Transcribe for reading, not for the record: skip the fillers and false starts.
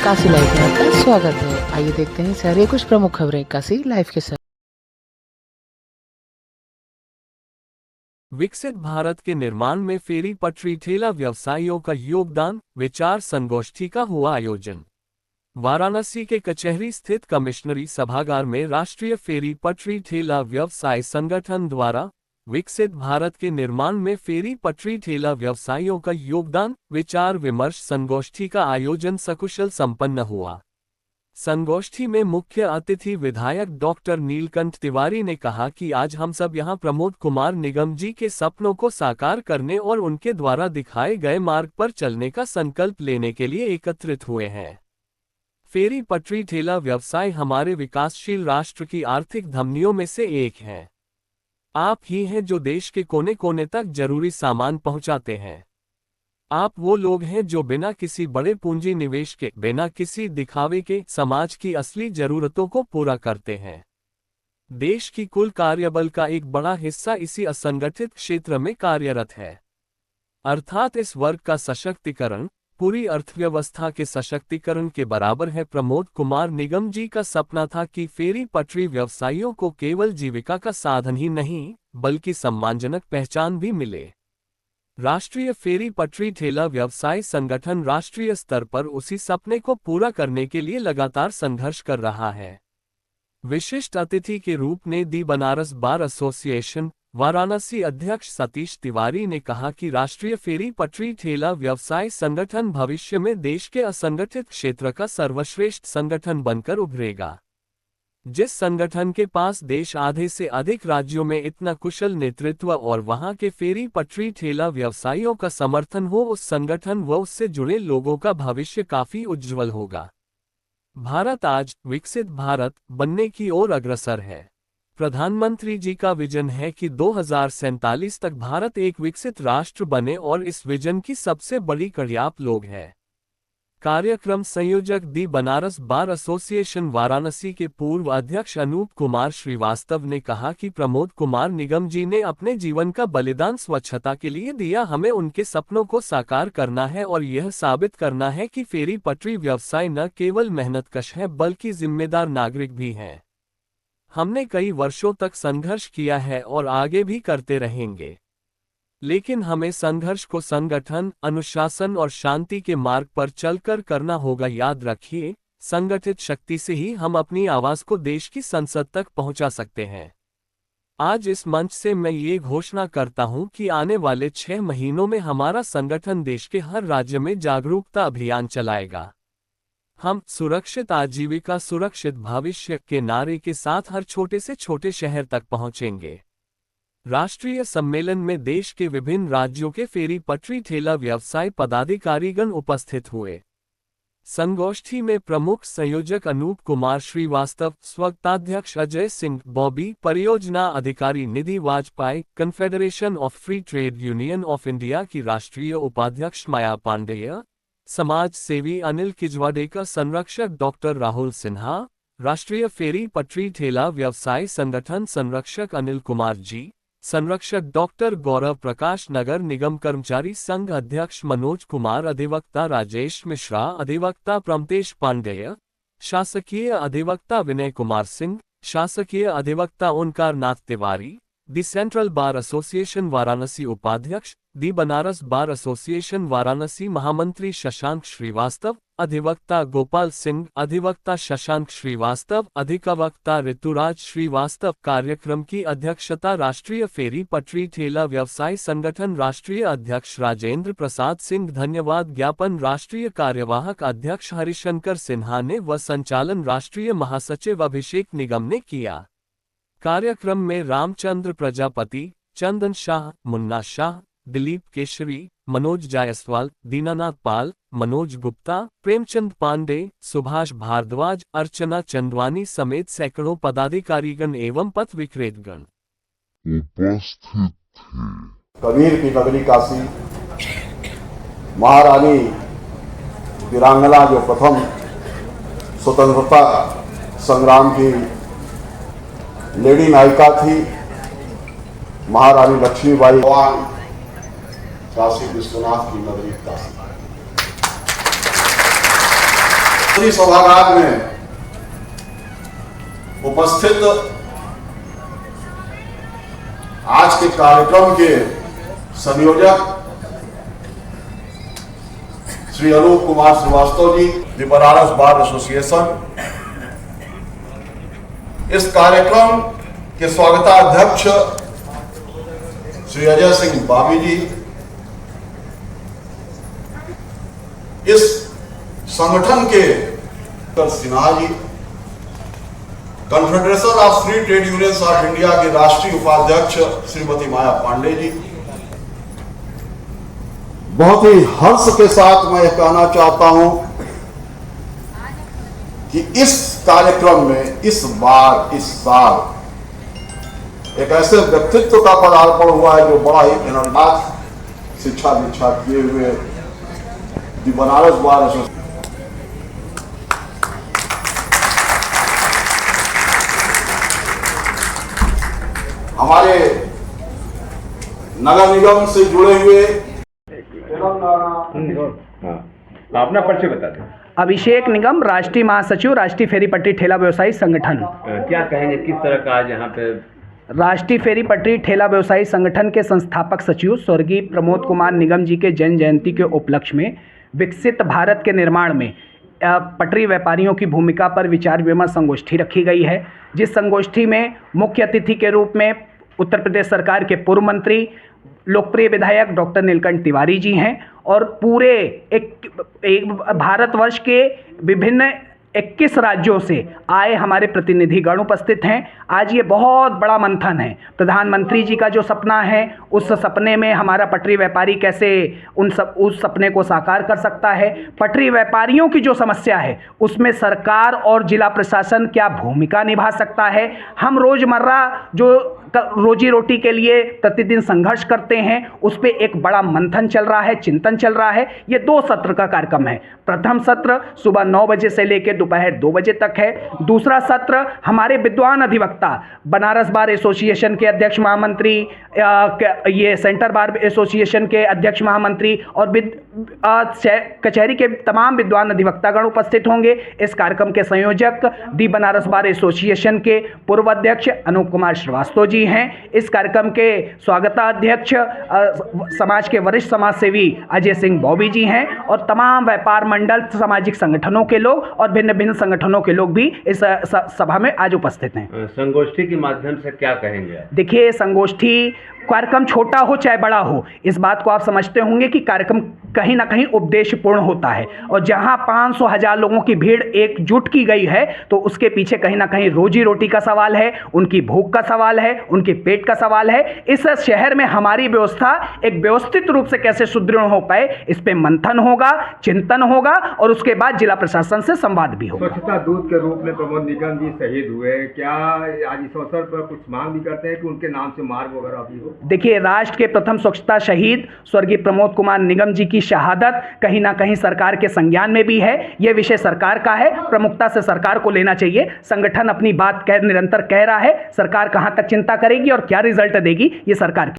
Kashi live में आपका स्वागत है। आइए देखते हैं शहर कुछ प्रमुख खबरें काशी लाइव के साथ। विकसित भारत के निर्माण में फेरी पटरी ठेला व्यवसायियों का योगदान विचार संगोष्ठी का हुआ आयोजन। वाराणसी के कचहरी स्थित कमिश्नरी सभागार में राष्ट्रीय फेरी पटरी ठेला व्यवसाय संगठन द्वारा विकसित भारत के निर्माण में फेरी पटरी ठेला व्यवसायियों का योगदान विचार विमर्श संगोष्ठी का आयोजन सकुशल संपन्न हुआ। संगोष्ठी में मुख्य अतिथि विधायक डॉक्टर नीलकंठ तिवारी ने कहा कि आज हम सब यहां प्रमोद कुमार निगम जी के सपनों को साकार करने और उनके द्वारा दिखाए गए मार्ग पर चलने का संकल्प लेने के लिए एकत्रित हुए हैं। फेरी पटरी ठेला व्यवसाय हमारे विकासशील राष्ट्र की आर्थिक धमनियों में से एक है। आप ही हैं जो देश के कोने कोने तक जरूरी सामान पहुंचाते हैं। आप वो लोग हैं जो बिना किसी बड़े पूंजी निवेश के, बिना किसी दिखावे के समाज की असली जरूरतों को पूरा करते हैं। देश की कुल कार्यबल का एक बड़ा हिस्सा इसी असंगठित क्षेत्र में कार्यरत है। अर्थात इस वर्ग का सशक्तिकरण पूरी अर्थव्यवस्था के सशक्तिकरण के बराबर है। प्रमोद कुमार निगम जी का सपना था कि फेरी पटरी व्यवसायियों को केवल जीविका का साधन ही नहीं बल्कि सम्मानजनक पहचान भी मिले। राष्ट्रीय फेरी पटरी ठेला व्यवसाय संगठन राष्ट्रीय स्तर पर उसी सपने को पूरा करने के लिए लगातार संघर्ष कर रहा है। विशिष्ट अतिथि के रूप में दी बनारस बार एसोसिएशन वाराणसी अध्यक्ष सतीश तिवारी ने कहा कि राष्ट्रीय फेरी पटरी ठेला व्यवसाय संगठन भविष्य में देश के असंगठित क्षेत्र का सर्वश्रेष्ठ संगठन बनकर उभरेगा। जिस संगठन के पास देश आधे से अधिक राज्यों में इतना कुशल नेतृत्व और वहां के फेरी पटरी ठेला व्यवसायियों का समर्थन हो, उस संगठन व उससे जुड़े लोगों का भविष्य काफी उज्जवल होगा। भारत आज विकसित भारत बनने की ओर अग्रसर है। प्रधानमंत्री जी का विजन है कि 2047 तक भारत एक विकसित राष्ट्र बने और इस विजन की सबसे बड़ी कड़ी आप लोग हैं। कार्यक्रम संयोजक दी बनारस बार एसोसिएशन वाराणसी के पूर्व अध्यक्ष अनूप कुमार श्रीवास्तव ने कहा कि प्रमोद कुमार निगम जी ने अपने जीवन का बलिदान स्वच्छता के लिए दिया। हमें उनके सपनों को साकार करना है और यह साबित करना है कि फेरी पटरी व्यवसाय न केवल मेहनतकश है बल्कि जिम्मेदार नागरिक भी हैं। हमने कई वर्षों तक संघर्ष किया है और आगे भी करते रहेंगे, लेकिन हमें संघर्ष को संगठन, अनुशासन और शांति के मार्ग पर चलकर करना होगा। याद रखिए, संगठित शक्ति से ही हम अपनी आवाज को देश की संसद तक पहुंचा सकते हैं। आज इस मंच से मैं ये घोषणा करता हूं कि आने वाले 6 महीनों में हमारा संगठन देश के हर राज्य में जागरूकता अभियान चलाएगा। हम सुरक्षित आजीविका सुरक्षित भविष्य के नारे के साथ हर छोटे से छोटे शहर तक पहुंचेंगे। राष्ट्रीय सम्मेलन में देश के विभिन्न राज्यों के फेरी पटरी ठेला व्यवसाय पदाधिकारीगण उपस्थित हुए। संगोष्ठी में प्रमुख संयोजक अनूप कुमार श्रीवास्तव, स्वताध्यक्ष अजय सिंह बॉबी, परियोजना अधिकारी Nidhi Vajpayee, confederation of free trade union of India की राष्ट्रीय उपाध्यक्ष माया पांडेय, समाज सेवी अनिल किजवाडेकर, संरक्षक डॉक्टर राहुल सिन्हा, राष्ट्रीय फेरी पटरी ठेला व्यवसाय संगठन संरक्षक अनिल कुमार जी, संरक्षक डॉक्टर गौरव प्रकाश, नगर निगम कर्मचारी संघ अध्यक्ष मनोज कुमार, अधिवक्ता राजेश मिश्रा, अधिवक्ता प्रमतेश पांडेय, शासकीय अधिवक्ता विनय कुमार सिंह, शासकीय अधिवक्ता Omkar Nath Tiwari, the central bar association Varanasi उपाध्यक्ष, the Banaras bar association Varanasi महामंत्री शशांक श्रीवास्तव, अधिवक्ता गोपाल सिंह, अधिवक्ता शशांक श्रीवास्तव, अधिवक्ता ऋतुराज श्रीवास्तव। कार्यक्रम की अध्यक्षता राष्ट्रीय फेरी पटरी ठेला व्यवसाय संगठन राष्ट्रीय अध्यक्ष राजेंद्र प्रसाद सिंह, धन्यवाद ज्ञापन राष्ट्रीय कार्यवाहक अध्यक्ष हरिशंकर सिन्हा ने व संचालन राष्ट्रीय महासचिव अभिषेक निगम ने किया। कार्यक्रम में रामचंद्र प्रजापति, चंदन शाह, मुन्ना शाह, दिलीप केशरी, मनोज जायसवाल, दीनानाथ पाल, मनोज गुप्ता, प्रेमचंद पांडे, सुभाष भारद्वाज, अर्चना चंदवानी समेत सैकड़ों पदाधिकारीगण एवं पथ विक्रेतगण उपस्थित थे। कबीर की नगरी काशी, महारानी वीरांगना जो प्रथम स्वतंत्रता संग्राम की लेडी नायिका थी, महारानी लक्ष्मीबाई, भगवान काशी विश्वनाथ की नगरी काशी। कचहरी सभागार में उपस्थित आज के कार्यक्रम के संयोजक Shri Anoop Kumar Srivastava ji, the Banaras bar association, इस कार्यक्रम के स्वागताध्यक्ष श्री अजय सिंह बाबी जी, इस संगठन के Sinha ji, confederation of free trade unions of India के राष्ट्रीय उपाध्यक्ष श्रीमती माया पांडे जी। बहुत ही हर्ष के साथ मैं यह कहना चाहता हूं कि इस कार्यक्रम में इस बार इस साल एक ऐसे व्यक्तित्व का पदार्पण हुआ है जो बड़ा ही अनर्गल शिक्षा दीक्षा किए हुए द बनारस बार एसोसिएशन, हमारे नगर निगम से जुड़े हुए अपना परिचय बता दें। अभिषेक निगम, राष्ट्रीय महासचिव, राष्ट्रीय फेरी पटरी ठेला व्यवसायी संगठन। क्या कहेंगे, किस तरह का आज यहाँ पे? राष्ट्रीय फेरी पटरी ठेला व्यवसायी संगठन के संस्थापक सचिव स्वर्गीय प्रमोद कुमार निगम जी के जन्म जयंती के उपलक्ष्य में विकसित भारत के निर्माण में पटरी व्यापारियों की भूमिका पर विचार विमर्श संगोष्ठी रखी गई है, जिस संगोष्ठी में मुख्य अतिथि के रूप में उत्तर प्रदेश सरकार के पूर्व मंत्री लोकप्रिय विधायक डॉक्टर नीलकंठ तिवारी जी हैं और पूरे एक भारतवर्ष के विभिन्न 21 राज्यों से आए हमारे प्रतिनिधिगण उपस्थित हैं। आज ये बहुत बड़ा मंथन है। प्रधानमंत्री जी का जो सपना है, उस सपने में हमारा पटरी व्यापारी कैसे उस सपने को साकार कर सकता है, पटरी व्यापारियों की जो समस्या है उसमें सरकार और जिला प्रशासन क्या भूमिका निभा सकता है। हम रोजमर्रा जो रोजी रोटी के लिए प्रतिदिन संघर्ष करते हैं, उस पर एक बड़ा मंथन चल रहा है, चिंतन चल रहा है। ये 2 सत्र का कार्यक्रम है। प्रथम सत्र सुबह 9 बजे से लेकर दोपहर 2 बजे तक है। दूसरा सत्र हमारे विद्वान अधिवक्ता, बनारस बार एसोसिएशन के अध्यक्ष महामंत्री, ये सेंटर बार एसोसिएशन के अध्यक्ष महामंत्री और कचहरी के तमाम विद्वान अधिवक्तागण उपस्थित होंगे। इस कार्यक्रम के संयोजक दी बनारस बार एसोसिएशन के पूर्व अध्यक्ष अनूप कुमार श्रीवास्तव जी हैं। इस कार्यक्रम के स्वागताध्यक्ष समाज के वरिष्ठ समाज सेवी अजय सिंह बॉबी जी हैं और तमाम व्यापार मंडल, सामाजिक संगठनों के लोग और भिन्न भिन्न संगठनों के लोग भी इस सभा में आज उपस्थित हैं। संगोष्ठी के माध्यम से क्या कहेंगे? देखिए, संगोष्ठी कार्यक्रम छोटा हो चाहे बड़ा हो, इस बात को आप समझते होंगे कि कार्यक्रम कहीं ना कहीं उपदेशपूर्ण होता है और जहां 500,000 लोगों की भीड़ एकजुट की गई है तो उसके पीछे कहीं ना कहीं रोजी रोटी का सवाल है, उनकी भूख का सवाल है, उनके पेट का सवाल है। इस शहर में हमारी व्यवस्था एक व्यवस्थित रूप से कैसे सुदृढ़ हो पाए, इस पे मंथन होगा, चिंतन होगा और उसके बाद जिला प्रशासन से संवाद भी होगा। स्वच्छता दूत के रूप में प्रमोद निगम जी शहीद हुए, क्या आज इस अवसर पर कुछ मांग भी करते हैं कि उनके नाम से मार्ग वगैरह भी हो? देखिए, राष्ट्र के प्रथम स्वच्छता शहीद स्वर्गीय प्रमोद कुमार निगम जी की शहादत कहीं ना कहीं सरकार के संज्ञान में भी है। यह विषय सरकार का है, प्रमुखता से सरकार को लेना चाहिए। संगठन अपनी बात निरंतर कह रहा है, सरकार कहां तक चिंता करेगी और क्या रिजल्ट देगी, ये सरकार की